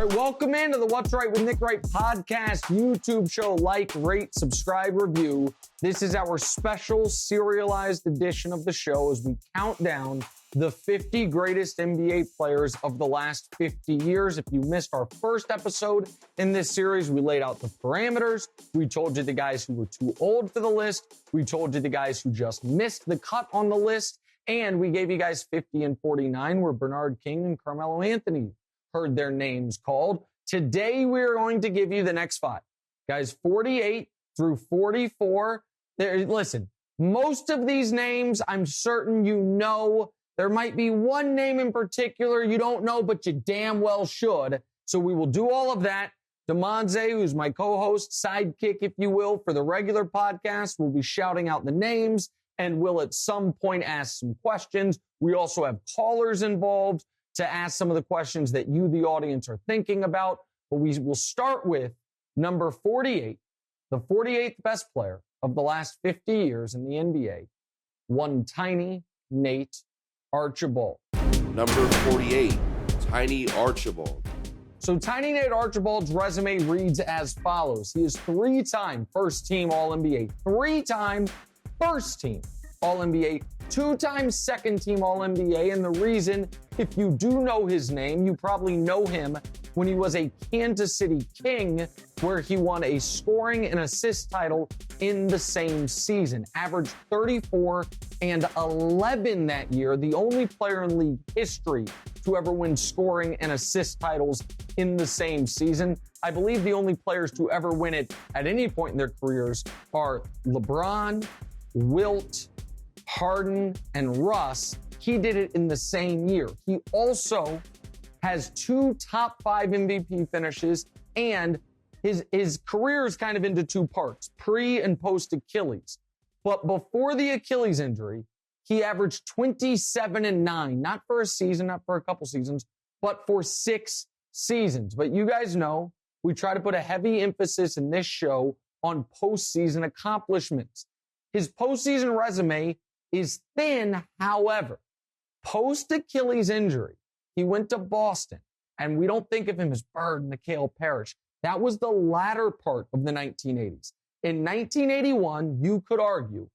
All right, welcome into the What's Right with Nick Wright podcast, YouTube show. Like, rate, subscribe, review. This is our special serialized edition of the show as we count down the 50 greatest NBA players of the last 50 years. If you missed our first episode in this series, we laid out the parameters. We told you the guys who were too old for the list. We told you the guys who just missed the cut on the list. And we gave you guys 50 and 49, where Bernard King and Carmelo Anthony heard their names called. Today, we're going to give you the next five. Guys, 48 through 44. Listen, most of these names, I'm certain you know. There might be one name in particular you don't know, but you damn well should. So we will do all of that. Demonze, who's my co-host, sidekick, if you will, for the regular podcast, will be shouting out the names and will at some point ask some questions. We also have callers involved to ask some of the questions that you, the audience, are thinking about. But we will start with number 48, the 48th best player of the last 50 years in the NBA, one Tiny Nate Archibald. Number 48, Tiny Archibald. So Tiny Nate Archibald's resume reads as follows. He is three-time first-team All-NBA, three-time first-team All-NBA, two-time second-team All-NBA. And the reason, if you do know his name, you probably know him when he was a Kansas City King, where he won a scoring and assist title in the same season. Averaged 34 and 11 that year, the only player in league history to ever win scoring and assist titles in the same season. I believe the only players to ever win it at any point in their careers are LeBron, Wilt, Harden, and Russ. He did it in the same year. He also has two top 5 MVP finishes, and his career is kind of into two parts, pre and post Achilles. But before the Achilles injury, he averaged 27 and 9, not for a season, not for a couple seasons, but for 6 seasons. But you guys know we try to put a heavy emphasis in this show on postseason accomplishments. His postseason resume is thin, however. Post-Achilles injury, he went to Boston, and we don't think of him as Bird, Mikal Parrish. That was the latter part of the 1980s. In 1981, you could argue,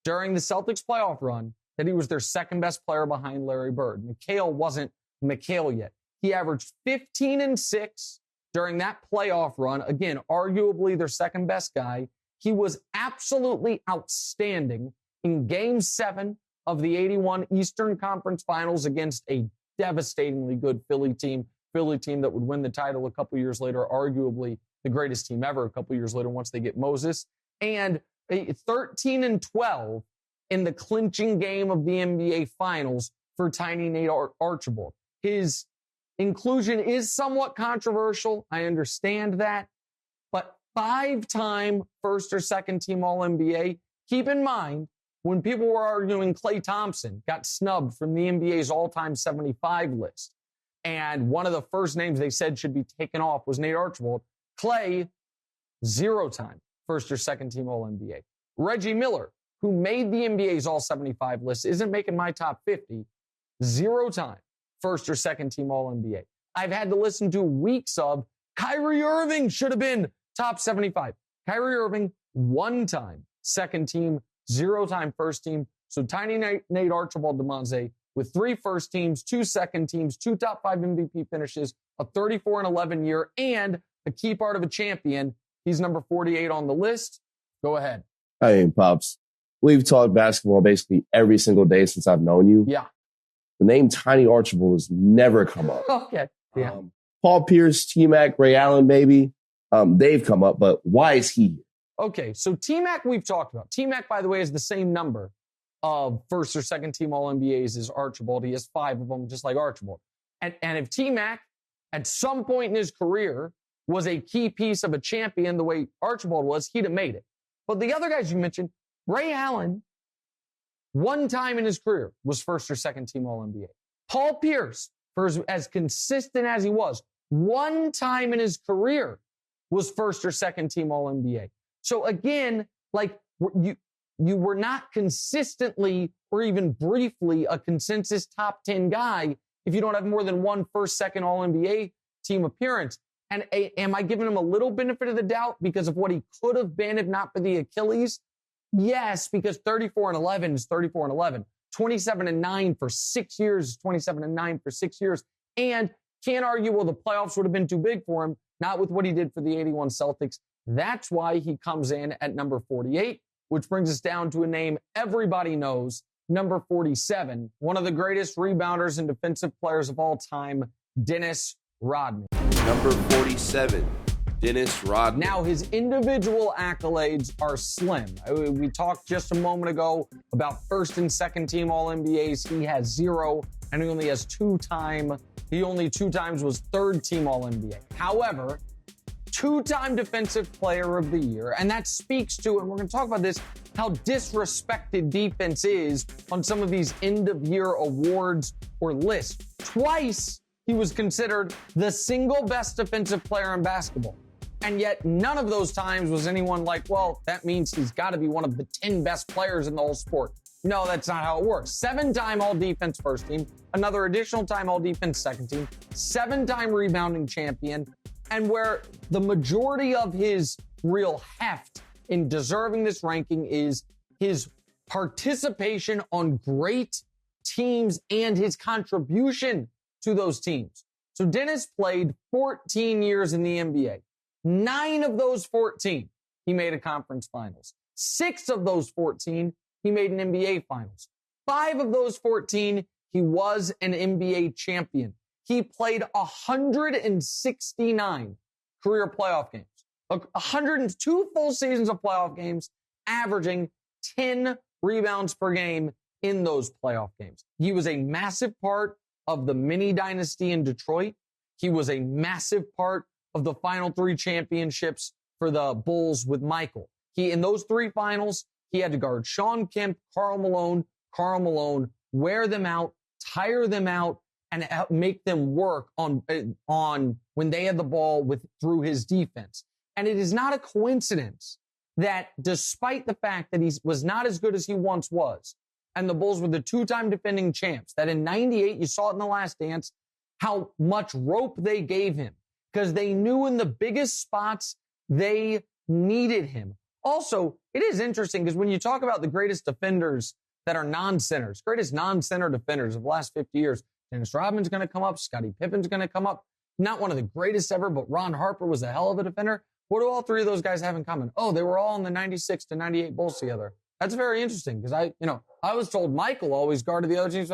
during the Celtics playoff run, that he was their second best player behind Larry Bird. Mikal wasn't Mikal yet. He averaged 15 and 6 during that playoff run. Again, arguably their second best guy. He was absolutely outstanding in Game 7 of the 81 Eastern Conference Finals against a devastatingly good Philly team that would win the title a couple years later, arguably the greatest team ever a couple years later once they get Moses. And 13 and 12 in the clinching game of the NBA Finals for Tiny Nate Archibald. His inclusion is somewhat controversial. I understand that. But 5-time first or second team All-NBA. Keep in mind, when people were arguing Klay Thompson got snubbed from the NBA's all-time 75 list, and one of the first names they said should be taken off was Nate Archibald, Klay, 0-time first or second team All-NBA. Reggie Miller, who made the NBA's all-75 list, isn't making my top 50, 0-time first or second team All-NBA. I've had to listen to weeks of Kyrie Irving should have been top 75. Kyrie Irving, 1-time second team, 0-time first team. So Tiny Nate Archibald Demonze with 3 first teams, 2 second teams, 2 top 5 MVP finishes, a 34 and 11 year, and a key part of a champion. He's number 48 on the list. Go ahead. Hey, Pops. We've talked basketball basically every single day since I've known you. Yeah. The name Tiny Archibald has never come up. Okay. Yeah. Paul Pierce, T-Mac, Ray Allen, maybe. They've come up, but why is he here? Okay, so T-Mac we've talked about. T-Mac, by the way, is the same number of first or second team All-NBAs as Archibald. He has 5 of them, just like Archibald. And if T-Mac, at some point in his career, was a key piece of a champion the way Archibald was, he'd have made it. But the other guys you mentioned, Ray Allen, 1 time in his career, was first or second team All-NBA. Paul Pierce, for as consistent as he was, 1 time in his career was first or second team All-NBA. So again, like you were not consistently or even briefly a consensus top 10 guy if you don't have more than 1 first, second All-NBA team appearance. And am I giving him a little benefit of the doubt because of what he could have been if not for the Achilles? Yes, because 34-11 is 34-11. 27-9 for 6 years is 27-9 for 6 years. And can't argue, well, the playoffs would have been too big for him, not with what he did for the 81 Celtics. That's why he comes in at number 48, which brings us down to a name everybody knows, number 47, one of the greatest rebounders and defensive players of all time, Dennis Rodman. Number 47, Dennis Rodman. Now, his individual accolades are slim. We talked just a moment ago about first and second team All-NBAs. He has 0, and he only has 2-time. He only 2 times was third team All-NBA. However, 2-time Defensive Player of the Year, and that speaks to, and we're going to talk about this, how disrespected defense is on some of these end-of-year awards or lists. Twice, he was considered the single best defensive player in basketball. And yet, none of those times was anyone like, well, that means he's got to be one of the 10 best players in the whole sport. No, that's not how it works. 7-time All-Defense first team, another additional time All-Defense second team, 7-time rebounding champion, and where the majority of his real heft in deserving this ranking is his participation on great teams and his contribution to those teams. So Dennis played 14 years in the NBA. 9 of those 14, he made a conference finals. 6 of those 14, he made an NBA finals. 5 of those 14, he was an NBA champion. He played 169 career playoff games, 102 full seasons of playoff games, averaging 10 rebounds per game in those playoff games. He was a massive part of the mini dynasty in Detroit. He was a massive part of the final 3 championships for the Bulls with Michael. In those 3 finals, he had to guard Sean Kemp, Karl Malone, wear them out, tire them out, and make them work on when they had the ball through his defense. And it is not a coincidence that despite the fact that he was not as good as he once was, and the Bulls were the 2-time defending champs, that in 98, you saw it in The Last Dance, how much rope they gave him because they knew in the biggest spots they needed him. Also, it is interesting because when you talk about the greatest defenders that are non-centers, greatest non-center defenders of the last 50 years, Dennis Rodman's going to come up. Scottie Pippen's going to come up. Not one of the greatest ever, but Ron Harper was a hell of a defender. What do all 3 of those guys have in common? Oh, they were all in the 96 to 98 Bulls together. That's very interesting because I was told Michael always guarded the other team.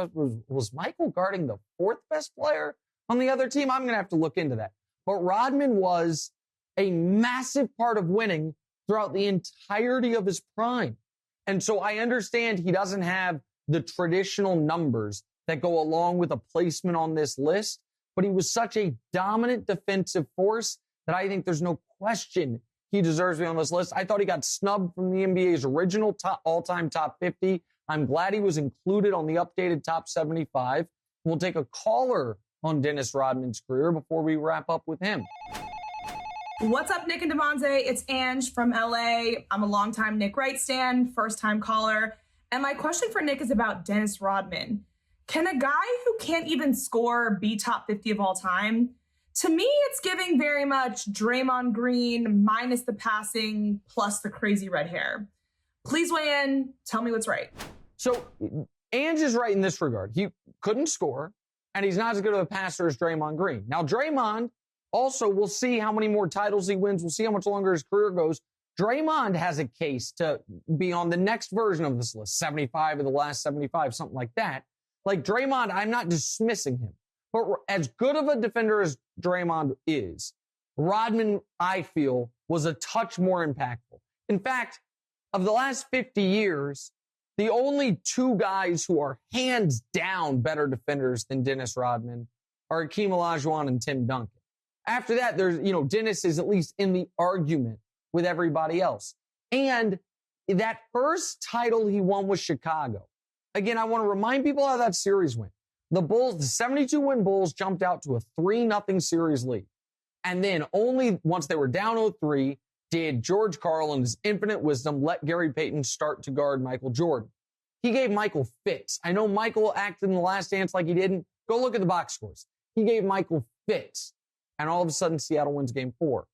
Was Michael guarding the 4th best player on the other team? I'm going to have to look into that. But Rodman was a massive part of winning throughout the entirety of his prime. And so I understand he doesn't have the traditional numbers that go along with a placement on this list, but he was such a dominant defensive force that I think there's no question he deserves to be on this list. I thought he got snubbed from the NBA's original all-time top 50. I'm glad he was included on the updated top 75. We'll take a caller on Dennis Rodman's career before we wrap up with him. What's up, Nick and Devontae? It's Ange from LA. I'm a longtime Nick Wright stan, first-time caller. And my question for Nick is about Dennis Rodman. Can a guy who can't even score be top 50 of all time? To me, it's giving very much Draymond Green minus the passing plus the crazy red hair. Please weigh in. Tell me what's right. So Ange is right in this regard. He couldn't score, and he's not as good of a passer as Draymond Green. Now, Draymond also, we'll see how many more titles he wins. We'll see how much longer his career goes. Draymond has a case to be on the next version of this list, 75 of the last 75, something like that. Like Draymond, I'm not dismissing him. But as good of a defender as Draymond is, Rodman, I feel, was a touch more impactful. In fact, of the last 50 years, the only 2 guys who are hands down better defenders than Dennis Rodman are Hakeem Olajuwon and Tim Duncan. After that, Dennis is at least in the argument with everybody else. And that first title he won was Chicago. Again, I want to remind people how that series went. The Bulls, the 72-win Bulls jumped out to a 3-0 series lead. And then only once they were down 0-3 did George Karl in his infinite wisdom let Gary Payton start to guard Michael Jordan. He gave Michael fits. I know Michael acted in The Last Dance like he didn't. Go look at the box scores. He gave Michael fits. And all of a sudden, Seattle wins game 4.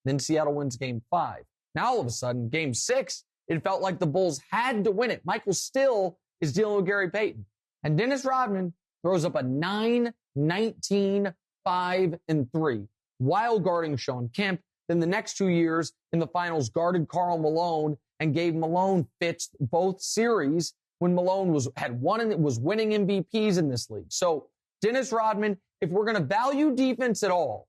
Then Seattle wins game 5. Now, all of a sudden, game 6, it felt like the Bulls had to win it. Michael still is dealing with Gary Payton. And Dennis Rodman throws up a 9-19, 5-3, while guarding Sean Kemp. Then the next 2 years in the finals guarded Karl Malone and gave Malone fits both series when Malone was winning MVPs in this league. So Dennis Rodman, if we're going to value defense at all,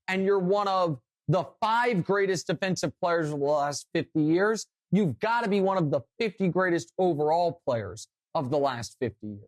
and you're one of the 5 greatest defensive players of the last 50 years, you've got to be one of the 50 greatest overall players of the last 50 years.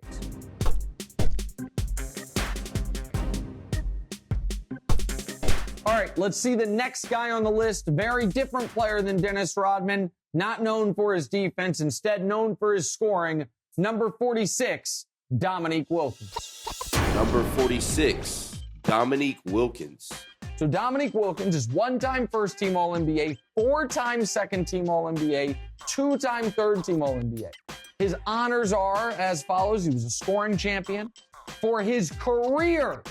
All right, let's see the next guy on the list. Very different player than Dennis Rodman. Not known for his defense, instead known for his scoring. Number 46, Dominique Wilkins. Number 46, Dominique Wilkins. So Dominique Wilkins is 1-time first-team All-NBA, 4-time second-team All-NBA, 2-time third-team All-NBA. His honors are as follows. He was a scoring champion. For his career,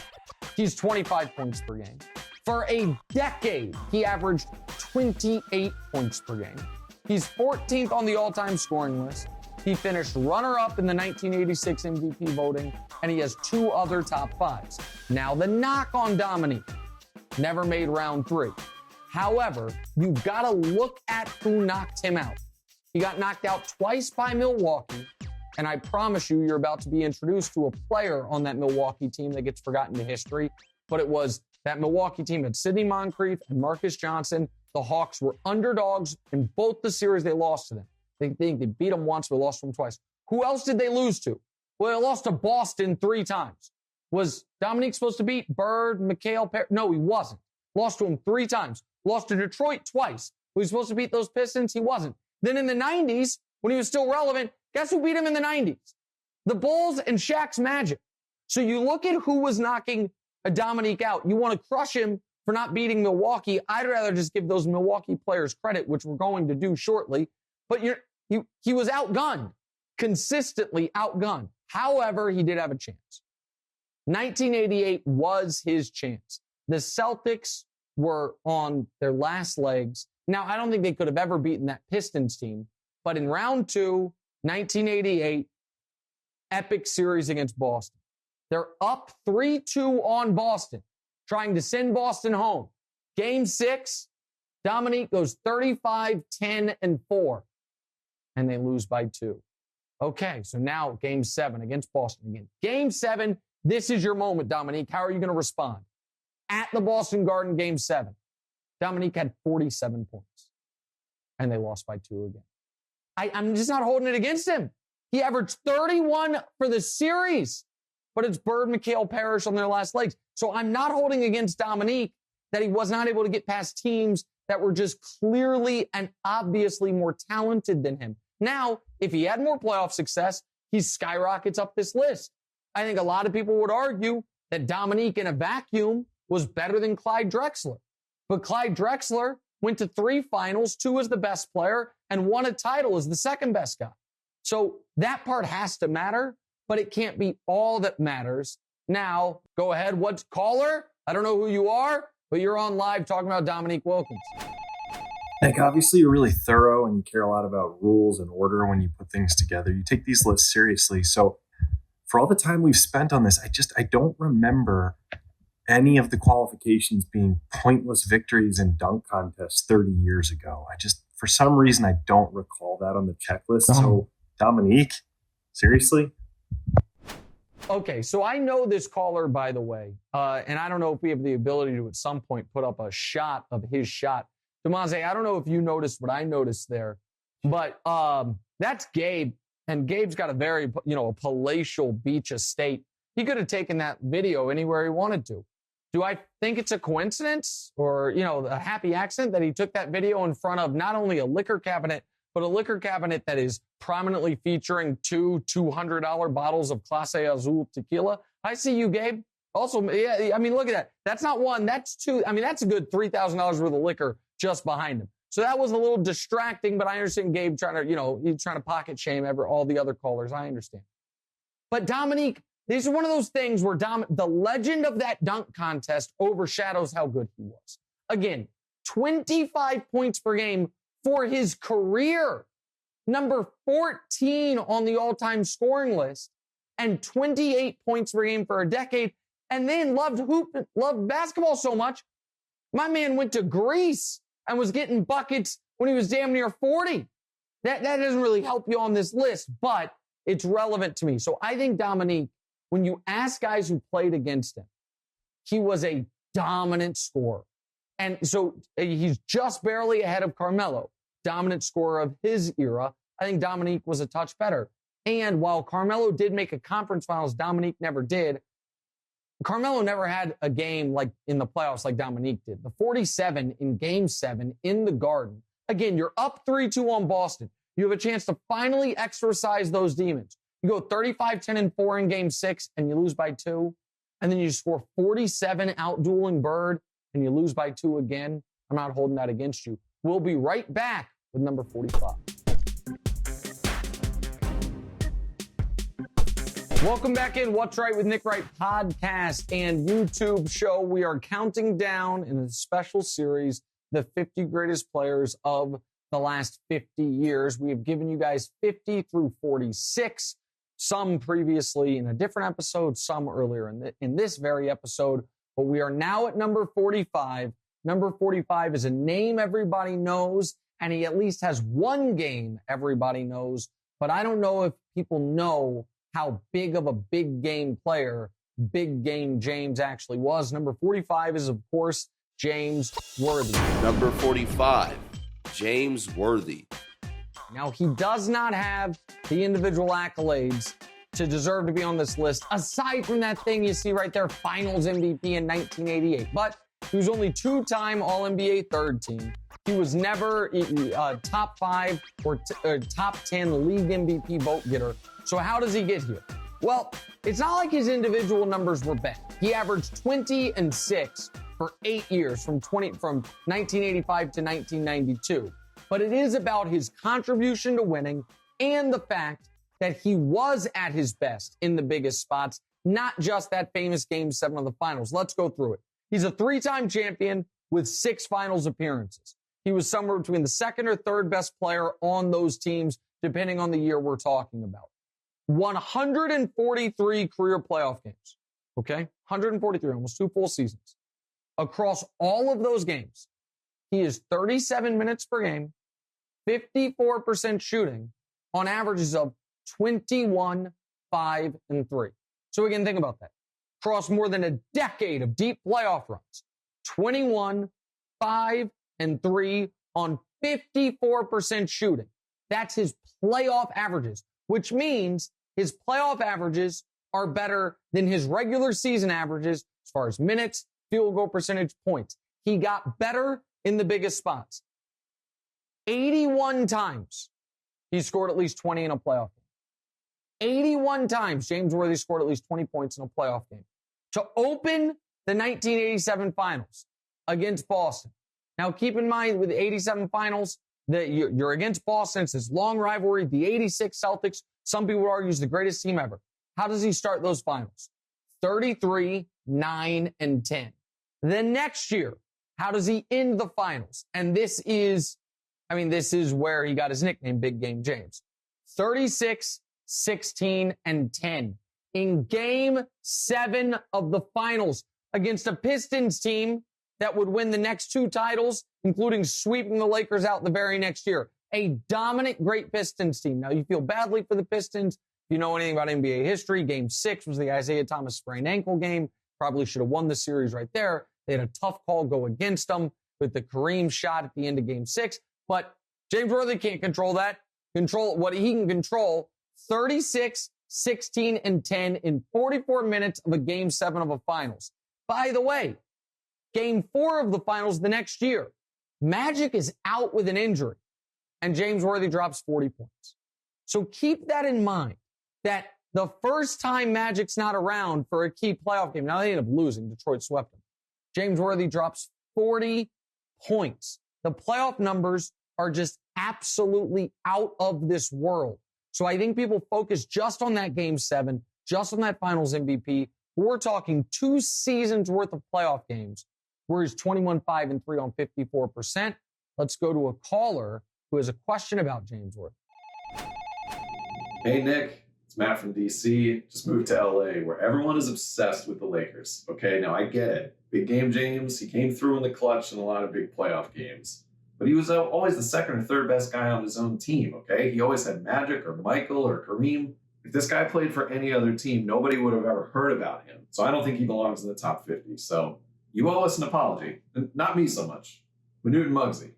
he's 25 points per game. For a decade, he averaged 28 points per game. He's 14th on the all-time scoring list. He finished runner-up in the 1986 MVP voting, and he has 2 other top 5s. Now, the knock on Dominique, never made round 3. However, you've got to look at who knocked him out. He got knocked out twice by Milwaukee, and I promise you, you're about to be introduced to a player on that Milwaukee team that gets forgotten to history, but it was that Milwaukee team had Sidney Moncrief and Marcus Johnson. The Hawks were underdogs in both the series they lost to them. They beat them once, but lost them twice. Who else did they lose to? Well, they lost to Boston 3 times. Was Dominique supposed to beat Bird, Mikhail Perry? No, he wasn't. Lost to him 3 times. Lost to Detroit twice. Was he supposed to beat those Pistons? He wasn't. Then in the 90s, when he was still relevant, guess who beat him in the 90s? The Bulls and Shaq's Magic. So you look at who was knocking a Dominique out. You want to crush him for not beating Milwaukee. I'd rather just give those Milwaukee players credit, which we're going to do shortly. But he was outgunned, consistently outgunned. However, he did have a chance. 1988 was his chance. The Celtics were on their last legs. Now, I don't think they could have ever beaten that Pistons team. But in round 2, 1988, epic series against Boston. They're up 3-2 on Boston, trying to send Boston home. Game 6, Dominique goes 35, 10, and 4, and they lose by 2. Okay, so now Game 7 against Boston again. Game 7, this is your moment, Dominique. How are you going to respond? At the Boston Garden, Game 7, Dominique had 47 points, and they lost by 2 again. I'm just not holding it against him. He averaged 31 for the series. But it's Bird, Mikhail Parrish on their last legs. So I'm not holding against Dominique that he was not able to get past teams that were just clearly and obviously more talented than him. Now, if he had more playoff success, he skyrockets up this list. I think a lot of people would argue that Dominique in a vacuum was better than Clyde Drexler. But Clyde Drexler went to 3 finals, 2 as the best player, and won a title as the second best guy. So that part has to matter. But it can't be all that matters. Now, go ahead. What's caller? I don't know who you are, but you're on live talking about Dominique Wilkins. Nick, obviously you're really thorough and you care a lot about rules and order when you put things together. You take these lists seriously. So for all the time we've spent on this, I don't remember any of the qualifications being pointless victories in dunk contests 30 years ago. For some reason, I don't recall that on the checklist. So Dominique, seriously? Okay, so I know this caller, by the way, and I don't know if we have the ability to at some point put up a shot of his shot. Demonte, I don't know if you noticed what I noticed there, but that's Gabe, and Gabe's got a very, a palatial beach estate. He could have taken that video anywhere he wanted to. Do I think it's a coincidence or, a happy accident that he took that video in front of not only a liquor cabinet, but a liquor cabinet that is prominently featuring 2 $200 bottles of Clase Azul tequila? I see you, Gabe. Also, yeah, look at that. That's not 1, that's 2. That's a good $3,000 worth of liquor just behind him. So that was a little distracting, but I understand Gabe trying to, he's trying to pocket shame all the other callers. I understand. But Dominique, These are one of those things where the legend of that dunk contest overshadows how good he was. Again, 25 points per game for his career. Number 14 on the all-time scoring list, and 28 points per game for a decade. And then loved basketball so much, my man went to Greece and was getting buckets when he was damn near 40. That doesn't really help you on this list, but it's relevant to me. So I think Dominique, when you ask guys who played against him, he was a dominant scorer. And so he's just barely ahead of Carmelo, dominant scorer of his era. I think Dominique was a touch better. And while Carmelo did make a conference finals, Dominique never did. Carmelo never had a game like in the playoffs like Dominique did. The 47 in game 7 in the Garden. Again, you're up 3-2 on Boston. You have a chance to finally exorcise those demons. You go 35-10-4 in game 6 and you lose by 2. And then you score 47 out-dueling Bird and you lose by 2 again. I'm not holding that against you. We'll be right back with number 45. Welcome back in What's Right with Nick Wright podcast and YouTube show. We are counting down in a special series, the 50 greatest players of the last 50 years. We have given you guys 50 through 46, some previously in a different episode, some earlier in this very episode. But we are now at number 45. Number 45 is a name everybody knows, and he at least has one game everybody knows. But I don't know if people know how big of a big game player Big Game James actually was. Number 45 is, of course, James Worthy. Number 45, James Worthy. Now, he does not have the individual accolades to deserve to be on this list, aside from that thing you see right there, Finals MVP in 1988. But he was only 2-time All-NBA third team. He was never top 5 or top 10 league MVP vote getter. So how does he get here? Well, it's not like his individual numbers were bad. He averaged 20 and 6 for 8 years from 1985 to 1992. But it is about his contribution to winning and the fact that he was at his best in the biggest spots, not just that famous Game 7 of the finals. Let's go through it. He's a 3-time champion with 6 finals appearances. He was somewhere between the second or third best player on those teams, depending on the year we're talking about. 143 career playoff games. Okay? 143, almost 2 full seasons. Across all of those games, he is 37 minutes per game, 54% shooting, on averages of 21, 5, and 3. So again, think about that. Across more than a decade of deep playoff runs, 21, 5, and 3 on 54% shooting. That's his playoff averages, which means his playoff averages are better than his regular season averages as far as minutes, field goal percentage, points. He got better in the biggest spots. 81 times he scored at least 20 in a playoff game. 81 times James Worthy scored at least 20 points in a playoff game. To open the 1987 finals against Boston. Now keep in mind with the 87 finals that you're against Boston. It's this long rivalry. The 86 Celtics, some people would argue, is the greatest team ever. How does he start those finals? 33, 9, and 10. The next year, how does he end the finals? And this is where he got his nickname, Big Game James. 36, 16, and 10. In game 7 of the finals against a Pistons team that would win the next 2 titles, including sweeping the Lakers out the very next year. A dominant, great Pistons team. Now, you feel badly for the Pistons. If you know anything about NBA history, game 6 was the Isaiah Thomas sprained ankle game. Probably should have won the series right there. They had a tough call go against them with the Kareem shot at the end of game 6. But James Worthy can't control that. Control what he can control. 36, 16, and 10 in 44 minutes of a game 7 of a finals. By the way, game 4 of the finals the next year, Magic is out with an injury, and James Worthy drops 40 points. So keep that in mind, that the first time Magic's not around for a key playoff game, now they end up losing, Detroit swept them. James Worthy drops 40 points. The playoff numbers are just absolutely out of this world. So I think people focus just on that game 7. just on that finals MVP. We're talking 2 seasons worth of playoff games where he's 21-5-3 on 54%. Let's go to a caller who has a question about James Worthy. Hey, Nick. It's Matt from DC. Just moved to LA where everyone is obsessed with the Lakers. Okay, now I get it. Big game James, he came through in the clutch in a lot of big playoff games. But he was always the second or third best guy on his own team, okay? He always had Magic or Michael or Kareem. If this guy played for any other team, nobody would have ever heard about him. So I don't think he belongs in the top 50. So you owe us an apology. And not me so much. Manute and Muggsy.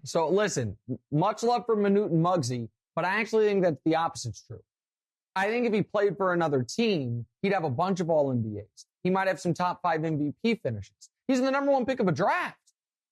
So listen, much love for Manute and Muggsy, but I actually think that the opposite's true. I think if he played for another team, he'd have a bunch of All-NBAs. He might have some top 5 MVP finishes. He's the number 1 pick of a draft.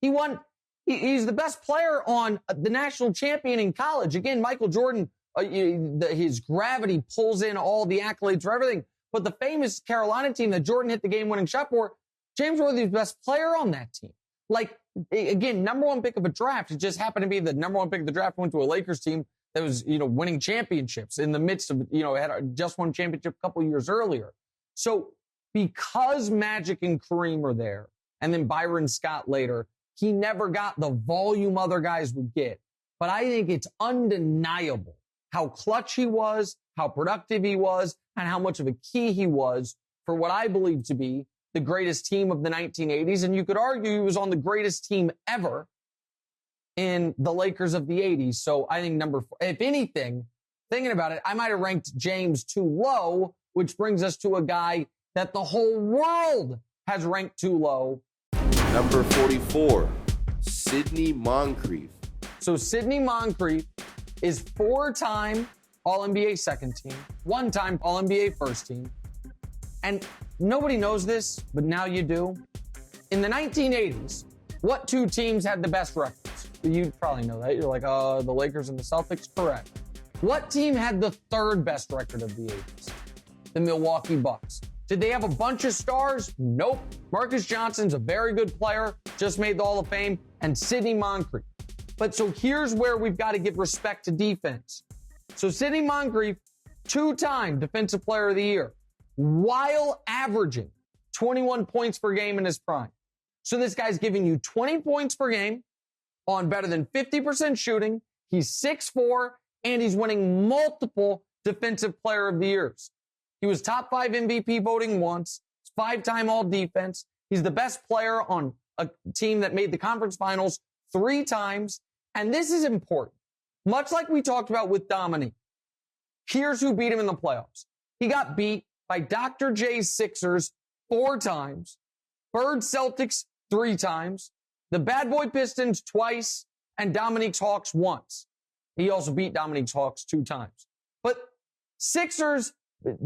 He's the best player on the national champion in college. Again, Michael Jordan, his gravity pulls in all the accolades for everything. But the famous Carolina team that Jordan hit the game-winning shot for, James Worthy was the best player on that team. Like, again, number 1 pick of a draft. It just happened to be the number 1 pick of the draft went to a Lakers team that was, winning championships in the midst of, had just won championship a couple years earlier. So because Magic and Kareem are there, and then Byron Scott later, he never got the volume other guys would get. But I think it's undeniable how clutch he was, how productive he was, and how much of a key he was for what I believe to be the greatest team of the 1980s. And you could argue he was on the greatest team ever in the Lakers of the 80s. So I think number 4, if anything, thinking about it, I might have ranked James too low, which brings us to a guy that the whole world has ranked too low. Number 44, Sidney Moncrief. So Sidney Moncrief is 4-time All-NBA second team, 1-time All-NBA first team. And nobody knows this, but now you do. In the 1980s, what 2 teams had the best records? You probably know that. You're like, the Lakers and the Celtics. Correct. What team had the 3rd best record of the 80s? The Milwaukee Bucks. Did they have a bunch of stars? Nope. Marcus Johnson's a very good player, just made the Hall of Fame, and Sidney Moncrief. But so here's where we've got to give respect to defense. So Sidney Moncrief, 2-time Defensive Player of the Year, while averaging 21 points per game in his prime. So this guy's giving you 20 points per game on better than 50% shooting. He's 6'4", and he's winning multiple Defensive Player of the Years. He was top 5 MVP voting once. He's 5-time All-Defense. He's the best player on a team that made the conference finals 3 times. And this is important. Much like we talked about with Dominique. Here's who beat him in the playoffs. He got beat by Dr. J's Sixers 4 times, Bird Celtics 3 times, the Bad Boy Pistons twice, and Dominique's Hawks once. He also beat Dominique's Hawks 2 times. But Sixers,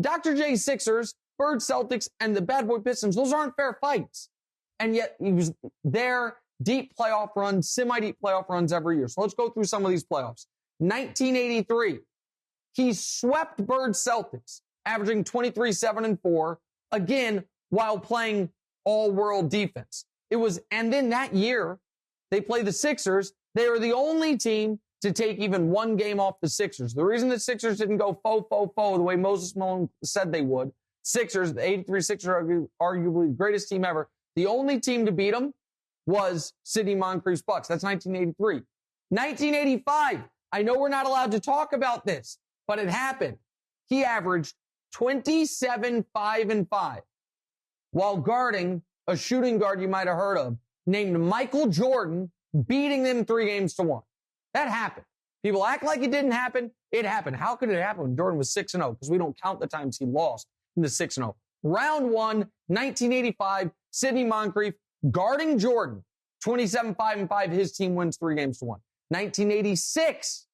Dr. J's Sixers, Bird Celtics, and the Bad Boy Pistons, those aren't fair fights. And yet he was there, deep playoff runs, semi-deep playoff runs every year. So let's go through some of these playoffs. 1983, he swept Bird Celtics, averaging 23-7-4, again, while playing all-world defense. And then that year, they played the Sixers. They were the only team to take even 1 game off the Sixers. The reason the Sixers didn't go the way Moses Malone said they would, Sixers, the 83 Sixers are arguably the greatest team ever. The only team to beat them was Sidney Moncrief's Bucks. That's 1983. 1985. I know we're not allowed to talk about this, but it happened. He averaged 27-5-5 while guarding a shooting guard you might have heard of named Michael Jordan, beating them 3-1. That happened. People act like it didn't happen. It happened. How could it happen when Jordan was 6-0? Because we don't count the times he lost in the 6-0. Round 1, 1985, Sidney Moncrief guarding Jordan, 27-5-5. His team wins 3-1. 1986,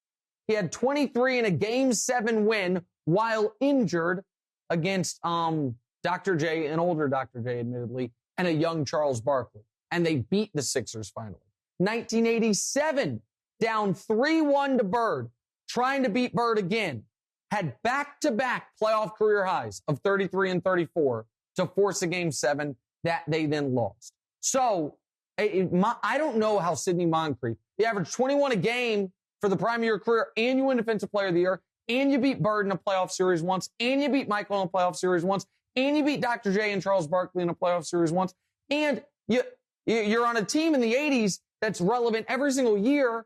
he had 23 in a Game 7 win while injured against Dr. J, an older Dr. J, admittedly, and a young Charles Barkley. And they beat the Sixers finally. 1987, down 3-1 to Bird, trying to beat Bird again, had back-to-back playoff career highs of 33 and 34 to force a Game 7 that they then lost. So I don't know how Sidney Moncrief, he averaged 21 a game for the prime of your career, and you win Defensive Player of the Year, and you beat Bird in a playoff series once, and you beat Michael in a playoff series once, and you beat Dr. J and Charles Barkley in a playoff series once, and you're on a team in the 80s that's relevant every single year,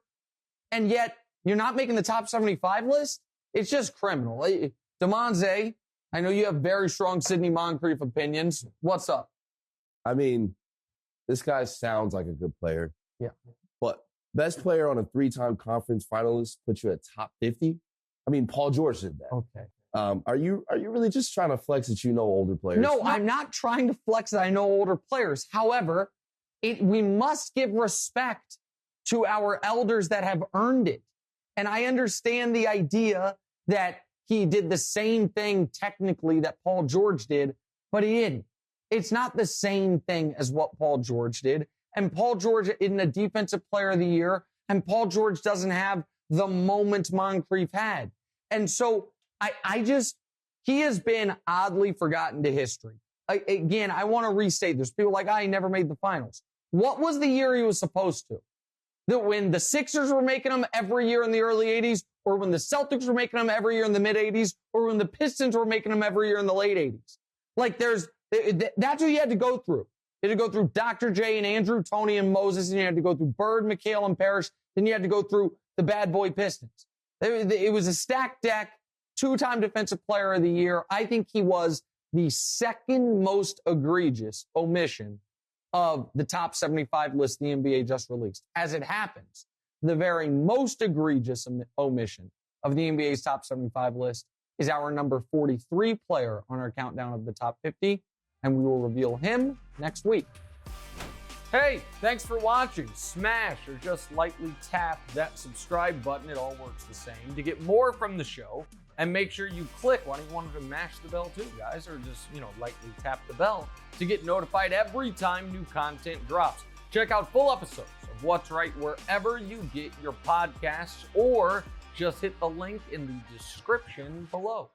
and yet you're not making the top 75 list? It's just criminal. Demonze, I know you have very strong Sidney Moncrief opinions. What's up? I mean, this guy sounds like a good player. Yeah. But best player on a 3-time conference finalist puts you at top 50? I mean, Paul George did that. Okay. Are you really just trying to flex that you know older players? No, I'm not trying to flex that I know older players. However, we must give respect to our elders that have earned it. And I understand the idea that he did the same thing technically that Paul George did, but he didn't. It's not the same thing as what Paul George did. And Paul George isn't a defensive player of the year. And Paul George doesn't have the moment Moncrief had. And so he has been oddly forgotten to history. Again, I want to restate this. People are like, he never made the finals. What was the year he was supposed to? That when the Sixers were making them every year in the early 80s, or when the Celtics were making them every year in the mid 80s, or when the Pistons were making them every year in the late 80s. Like that's what you had to go through. You had to go through Dr. J and Andrew, Tony and Moses, and you had to go through Bird, McHale, and Parrish. Then you had to go through the bad boy Pistons. It was a stacked deck, 2-time defensive player of the year. I think he was the second most egregious omission of the top 75 list the NBA just released. As it happens, the very most egregious omission of the NBA's top 75 list is our number 43 player on our countdown of the top 50, and we will reveal him next week. Hey, thanks for watching. Smash or just lightly tap that subscribe button. It all works the same. To get more from the show, and make sure you click. Why don't you want to mash the bell too, guys? Or just, lightly tap the bell to get notified every time new content drops. Check out full episodes of What's Right wherever you get your podcasts, or just hit the link in the description below.